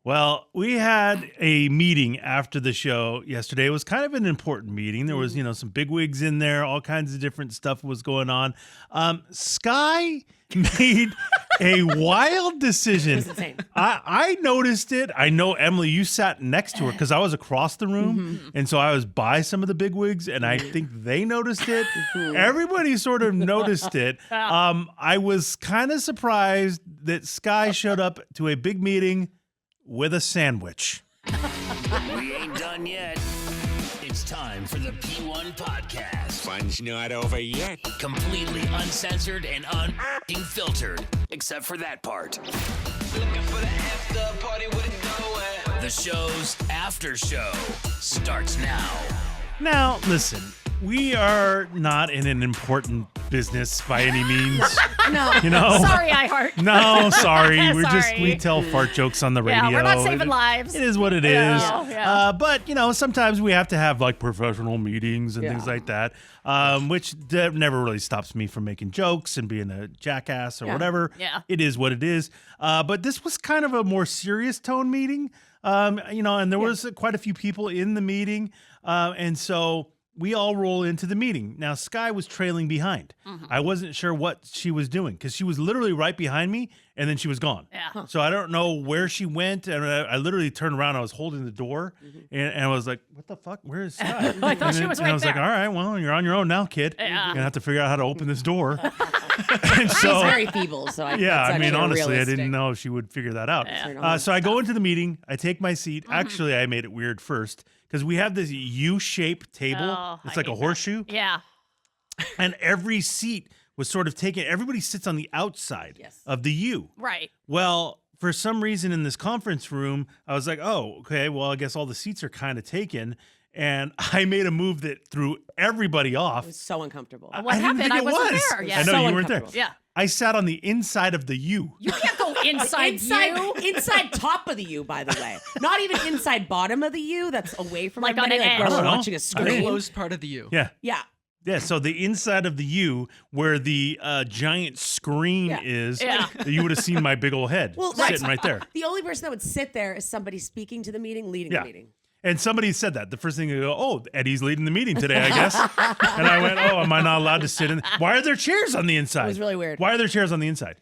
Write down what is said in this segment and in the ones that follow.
Well, we had a meeting after the show yesterday. It was kind of an important meeting. There was, some bigwigs in there, all kinds of different stuff was going on. Sky made a wild decision. It was insane. I noticed it. I know, Emily, you sat next to her because I was across the room. And so I was by some of the bigwigs, and I think they noticed it. Everybody sort of noticed it. I was kind of surprised that Sky showed up to a big meeting with a sandwich. We ain't done yet. It's time for the P1 Podcast. Fun's not over yet. Completely uncensored and unfiltered, except for that part. Looking for the after party with it going. The show's after show starts now. Now, listen, we are not in an important business by any means. No. Sorry, iHeart. No, sorry. Sorry. We tell fart jokes on the radio. Yeah, we're not saving lives. It is what it is. Yeah. But, sometimes we have to have like professional meetings and things like that, which never really stops me from making jokes and being a jackass or whatever. Yeah. It is what it is. But this was kind of a more serious tone meeting, and there was quite a few people in the meeting. And so we all roll into the meeting. Now, Sky was trailing behind. I wasn't sure what she was doing because she was literally right behind me and then she was gone. Yeah. So I don't know where she went. And I literally turned around. I was holding the door and I was like, what the fuck? Where is Sky? I thought she was and I right was like, all there. right, well, you're on your own now, kid. Yeah. You're going to have to figure out how to open this door. And so, She's very feeble, so I that's mean, actually honestly, I realistic. didn't know if she would figure that out. Yeah. So I go into the meeting. I take my seat. Actually, I made it weird first because we have this U-shaped table. Oh, It's I like a hate that. horseshoe. Yeah. And every seat was sort of taken. Everybody sits on the outside of the U. Right. Well, for some reason in this conference room, I was like, oh, okay, well, I guess all the seats are kind of taken. And I made a move that threw everybody off. It was so uncomfortable. What I didn't happened? think I it wasn't was. there. Yeah. I know So you weren't there. uncomfortable. Yeah. I sat on the inside of the U. You can't go inside you. inside top of the U, by the way. Not even inside bottom of the U. That's away from Like on everybody, an where edge. we're I don't know. watching a The screen. closed part of the U. Yeah. Yeah. Yeah, so the inside of the U, where the giant screen is, Yeah. you would have seen my big old head sitting right there. The only person that would sit there is somebody speaking to the meeting, leading Yeah. the meeting. And somebody said that. The first thing they go, oh, Eddie's leading the meeting today, I guess. And I went, oh, am I not allowed to sit in? Why are there chairs on the inside? It was really weird. Why are there chairs on the inside?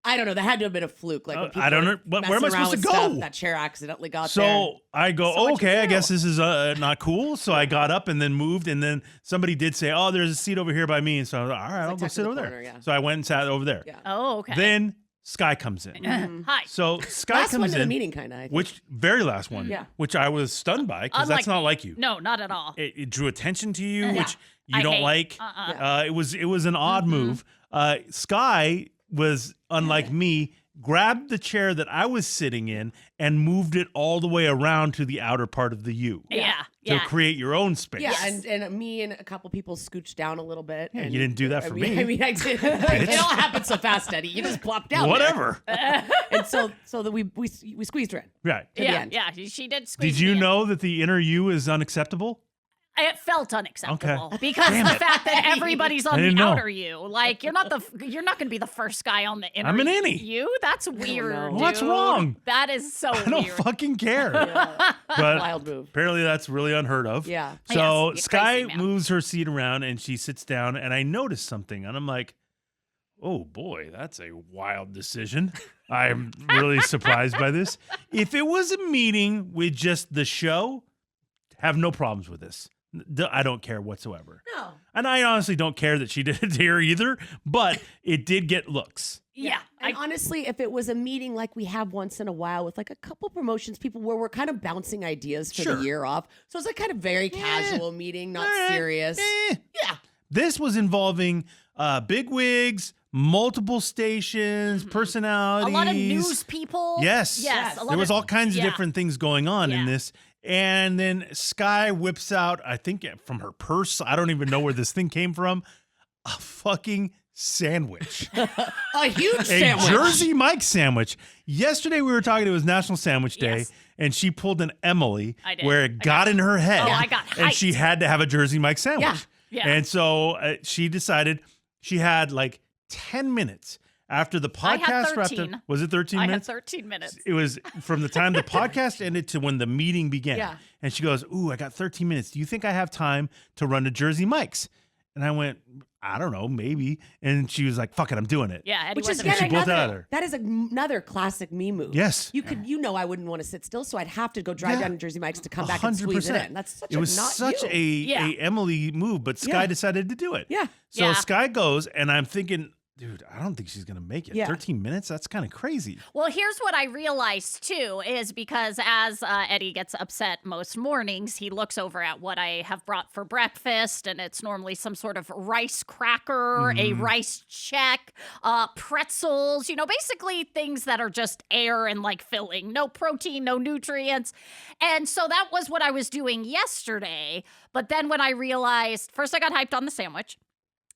I don't know. That had to have been a fluke. Like when people I don't were know. Where am I messing around supposed to with stuff, go? that chair accidentally got there. So I go, So much okay, I to guess do. this is not cool. So I got up and then moved. And then somebody did say, oh, there's a seat over here by me. And so I was like, all right, I'll go tucked sit in over the there. corner, yeah. So I went and sat over there. Yeah. Oh, okay. Then Sky comes in. Hi. So Sky Last one comes to the in. meeting, kind of. Which very last one, Yeah. which I was stunned by because that's Unlike not me. like you. No, not at all. It drew attention to you, which you I don't hate. like. It was an odd move. Sky was unlike me. Grabbed the chair that I was sitting in and moved it all the way around to the outer part of the U Yeah. to Yeah. create your own space. Yeah, and me and a couple people scooched down a little bit. Yeah, and you didn't do that for me. I mean, I did. It all happened so fast, Eddie. You just plopped down. there. Whatever. And so that we squeezed her in. Right. the Yeah. end. Yeah. She did squeeze Did you me in. know that the inner U is unacceptable? It felt unacceptable Okay. because the fact that everybody's I on the didn't know. outer U, like you're not going to be the first guy on the inner I'm an innie. U. That's weird. know. Dude. What's wrong? That is so I don't weird. fucking care. But Wild move. apparently that's really unheard of. Yeah. So Yes, Sky crazy, man. moves her seat around and she sits down and I noticed something and I'm like, oh boy, that's a wild decision. I'm really surprised by this. If it was a meeting with just the show, have no problems with this. I don't care whatsoever. No. And I honestly don't care that she did it here either, but it did get looks. Yeah. And honestly, if it was a meeting like we have once in a while with like a couple promotions people where we're kind of bouncing ideas for Sure. the year off. So it's a kind of very casual meeting, not serious. Yeah. This was involving big wigs, multiple stations, personalities. a lot of news people. Yes. Yes. A lot There was of- all kinds of yeah. different things going on in Yeah. this. And then Sky whips out, I think from her purse, I don't even know where this thing came from, a fucking sandwich. A huge A sandwich. Jersey Mike sandwich. Yesterday we were talking, it was National Sandwich Day, Yes. and she pulled an Emily I did. where it got in her head. Oh, I got and she hyped. had to have a Jersey Mike sandwich. Yeah. Yeah. And so she decided she had like 10 minutes after the I had podcast wrapped 13. up. Was it 13 I had minutes? 13 minutes. It was from the time the podcast ended to when the meeting began. Yeah. And she goes, "Ooh, I got 13 minutes. Do you think I have time to run to Jersey Mike's?" And I went, "I don't know, maybe." And she was like, "Fuck it, I'm doing it." Yeah, Eddie Which is wasn't She again pulled it out of another. there. That is another classic me move. Yes. You could, I wouldn't want to sit still, so I'd have to go drive Yeah. down to Jersey Mike's to come back and squeeze it in. That's such it was not such you. a Emily move, but Sky Yeah. decided to do it. Yeah. So Yeah. Sky goes, and I'm thinking, dude, I don't think she's gonna make it. Yeah. 13 minutes? That's kind of crazy. Well, here's what I realized too is because as Eddie gets upset most mornings, he looks over at what I have brought for breakfast, and it's normally some sort of rice cracker, a rice check, pretzels, basically things that are just air and like filling, no protein, no nutrients. And so that was what I was doing yesterday. But then when I realized, first I got hyped on the sandwich.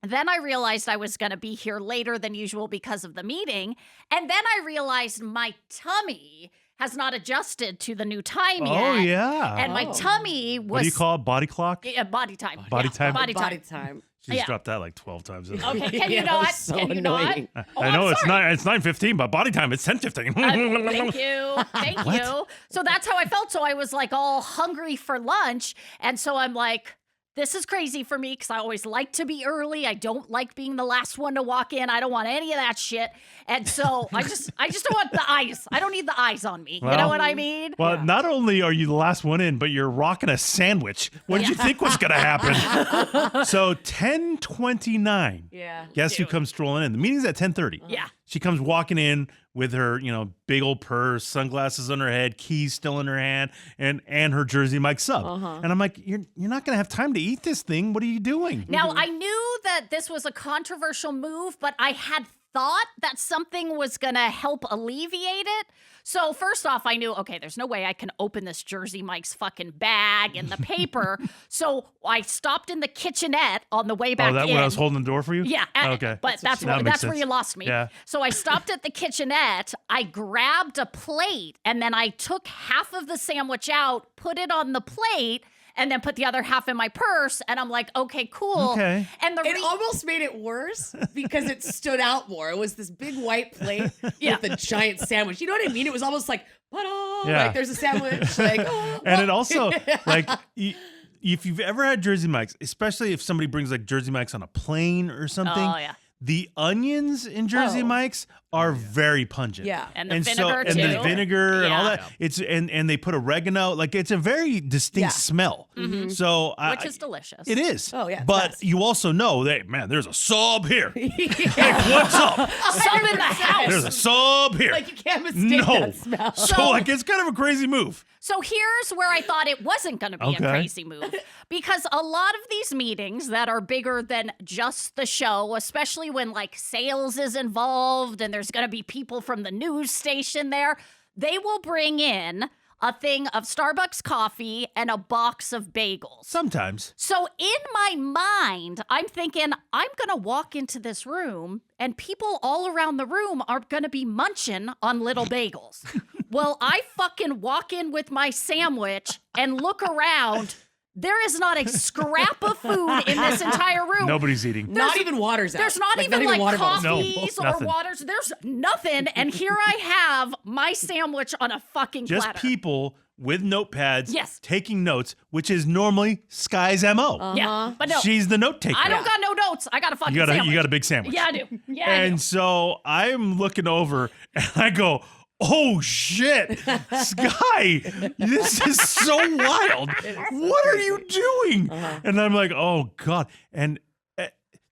Then I realized I was going to be here later than usual because of the meeting. And then I realized my tummy has not adjusted to the new time yet. Oh, yeah. And my tummy was... What do you call it? Body clock? Body time. Body Yeah, time? Body Body time. time. She's Yeah. dropped that like 12 times. Okay, can Yeah, you that not? was so Can you annoying. not? Oh, I know I'm it's sorry. not. It's 9:15, but body time it's 10:15. Thank you. Thank you. So that's how I felt. So I was like all hungry for lunch. And so I'm like, this is crazy for me because I always like to be early. I don't like being the last one to walk in. I don't want any of that shit. And so I just don't want the eyes. I don't need the eyes on me. You know Well- what I mean? Well, not only are you the last one in, but you're rocking a sandwich. What did you think was going to happen? So 10:29. Yeah. Guess who comes strolling in? The meeting's at 10:30. Yeah. She comes walking in with her, big old purse, sunglasses on her head, keys still in her hand, and her Jersey Mike sub. And I'm like, you're not going to have time to eat this thing. What are you doing? Now, I knew that this was a controversial move, but I had thought that something was going to help alleviate it. So first off, I knew, okay, there's no way I can open this Jersey Mike's fucking bag and the paper. So I stopped in the kitchenette on the way back Oh, that in. when I was holding the door for you? Yeah. Okay. But that's That makes where you sense. lost me. Yeah. So I stopped at the kitchenette. I grabbed a plate and then I took half of the sandwich out, put it on the plate, and then put the other half in my purse. And I'm like, okay, cool. Okay. And the It almost made it worse because it stood out more. It was this big white plate with a giant sandwich. You know what I mean? It was almost like, Yeah. like there's a sandwich. Like, oh, And it also, like, if you've ever had Jersey Mike's, especially if somebody brings like Jersey Mike's on a plane or something, Oh, yeah. the onions in Jersey Oh. Mike's are very pungent. Yeah. And the vinegar, and the too. vinegar and all Yeah. that. It's and they put oregano. Like it's a very distinct Yeah. smell. So Which is delicious. It is. Oh, yeah, it's But best. you also know that there's a sub here. Hey, what's up? Some in the house. There's a sub here. like you can't mistake no. that smell. So like it's kind of a crazy move. So here's where I thought it wasn't going to be Okay. a crazy move. Because a lot of these meetings that are bigger than just the show, especially when like sales is involved and there's going to be people from the news station there, they will bring in a thing of Starbucks coffee and a box of bagels. Sometimes. So in my mind, I'm thinking, I'm going to walk into this room and people all around the room are going to be munching on little bagels. Well, I fucking walk in with my sandwich and look around. There is not a scrap of food in this entire room. Nobody's eating. Not even water's out. There's not even like water bottles. coffees No, or nothing. waters. There's nothing. And here I have my sandwich on a fucking Just platter. people with notepads Yes. taking notes, which is normally Sky's MO. Yeah, but no. She's the note taker. I don't got no notes. I got a fucking you sandwich. got a big sandwich. Yeah, I do. Yeah, I do. And so I'm looking over and I go, oh shit, Sky, this is so wild. What are you doing? And I'm like, oh God. And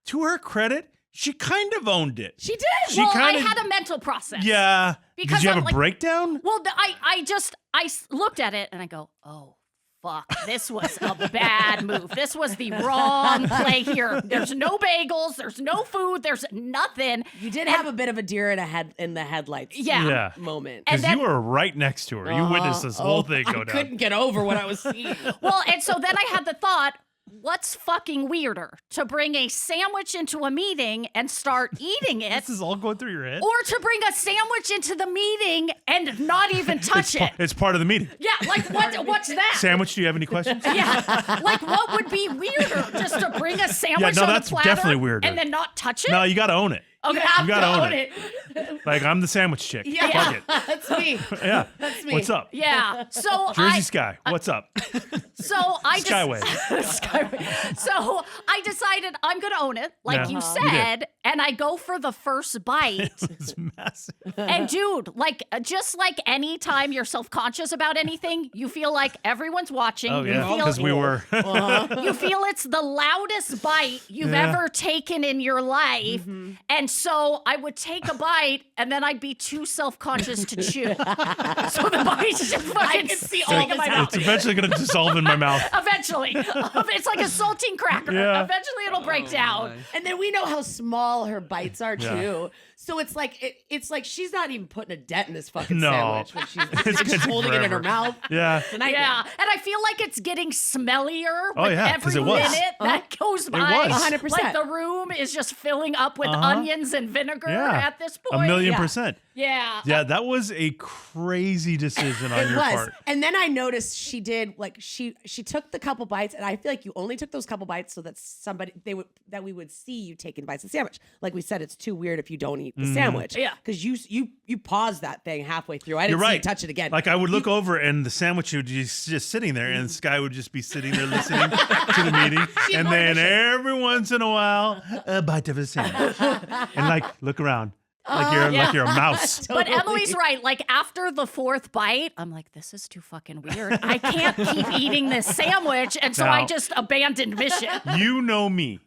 to her credit, she kind of owned it. She did. She Well, I kinda- had a mental process. Yeah. Because Did you have I'm a like- breakdown? Well, I looked at it and I go, oh, fuck, this was a bad move. This was the wrong play here. There's no bagels. There's no food. There's nothing. You did have a bit of a deer in the headlights. Yeah. Yeah. Moment. And Because then- you were right next to her. You witnessed this whole thing go I down. couldn't get over what I was seeing. Well, and so then I had the thought, what's fucking weirder? To bring a sandwich into a meeting and start eating it, This is all going through your head. or to bring a sandwich into the meeting and not even touch it? It's part of the meeting. Yeah, like what's that? Sandwich, do you have any questions? Yeah, like what would be weirder? Just to bring a sandwich no, on that's the platter definitely weirder. and then not touch it? No, you got to own it. Okay. You have You gotta to own it. Like, I'm the sandwich chick. Yeah, Fuck it. that's me. Yeah. That's me. What's up? Yeah. So Jersey Sky. What's up? I Skyway. Skyway. So I decided I'm gonna own it, like Yeah. you You said, and I go for the first bite. It's massive. And dude, like just like any time you're self-conscious about anything, you feel like everyone's watching. Oh, you yeah. feel Because we were. you feel it's the loudest bite you've Yeah. ever taken in your life. And so I would take a bite and then I'd be too self-conscious to chew. So the bite's just fucking can see sitting all in my this mouth. It's eventually going to dissolve in my mouth. Eventually. It's like a saltine cracker. Yeah. Eventually it'll break down. And then we know how small her bites are Yeah. too. So it's like she's not even putting a dent in this fucking No. sandwich when she's It's gonna just take holding it in her forever. mouth. Yeah. It's a nightmare. Yeah, and I feel like it's getting smellier with yeah, 'cause every it was. minute that goes by. was. 100%. Like the room is just filling up with onions and vinegar Yeah. at this point. 1,000,000%. Yeah. Yeah, that was a crazy decision on It your was. part. And then I noticed she did like she took the couple bites, and I feel like you only took those couple bites so that we would see you taking bites of the sandwich. Like we said, it's too weird if you don't eat the sandwich. Yeah. Because you paused that thing halfway through. I didn't You're see right. you touch it again. Like I would look over and the sandwich would just sitting there, and Sky would just be sitting there listening to the meeting, and then every once in a while, a bite of a sandwich, and like look around, like you're a mouse. But Emily's right. Like after the fourth bite, I'm like, this is too fucking weird. I can't keep eating this sandwich. And so I No. just abandoned mission. You know me.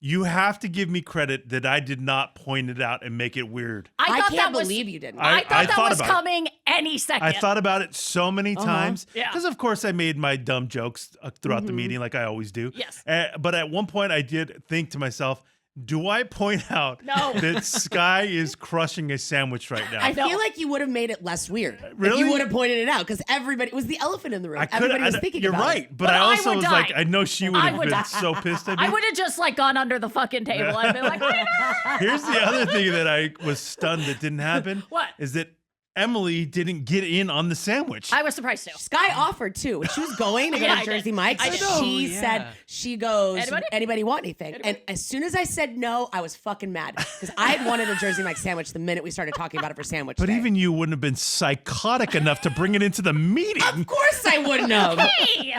You have to give me credit that I did not point it out and make it weird. I thought can't that was, believe you didn't. I thought that thought was about it. coming any second. I thought about it so many times. Yeah. Because, of course, I made my dumb jokes throughout the meeting like I always do. Yes. But at one point, I did think to myself, do I point out No. that Sky is crushing a sandwich right now? I No. feel like you would have made it less weird. Really? If you would have pointed it out because everybody it was the elephant in the room. I could. Everybody was thinking You're about right, it. but I also would was die. like, I know she would I have would been die. so pissed at me. I would have just like gone under the fucking table. I'd been like, Here's the other thing that I was stunned that didn't happen. What? Is that Emily didn't get in on the sandwich. I was surprised too. Sky offered too. When she was going to go Yeah, I to did. Jersey Mike's, I did. she said, she goes, Anybody? want anything? And as soon as I said no, I was fucking mad. Because I had wanted a Jersey Mike's sandwich the minute we started talking about it for sandwich But day. even you wouldn't have been psychotic enough to bring it into the meeting. Of course I wouldn't have. Hey!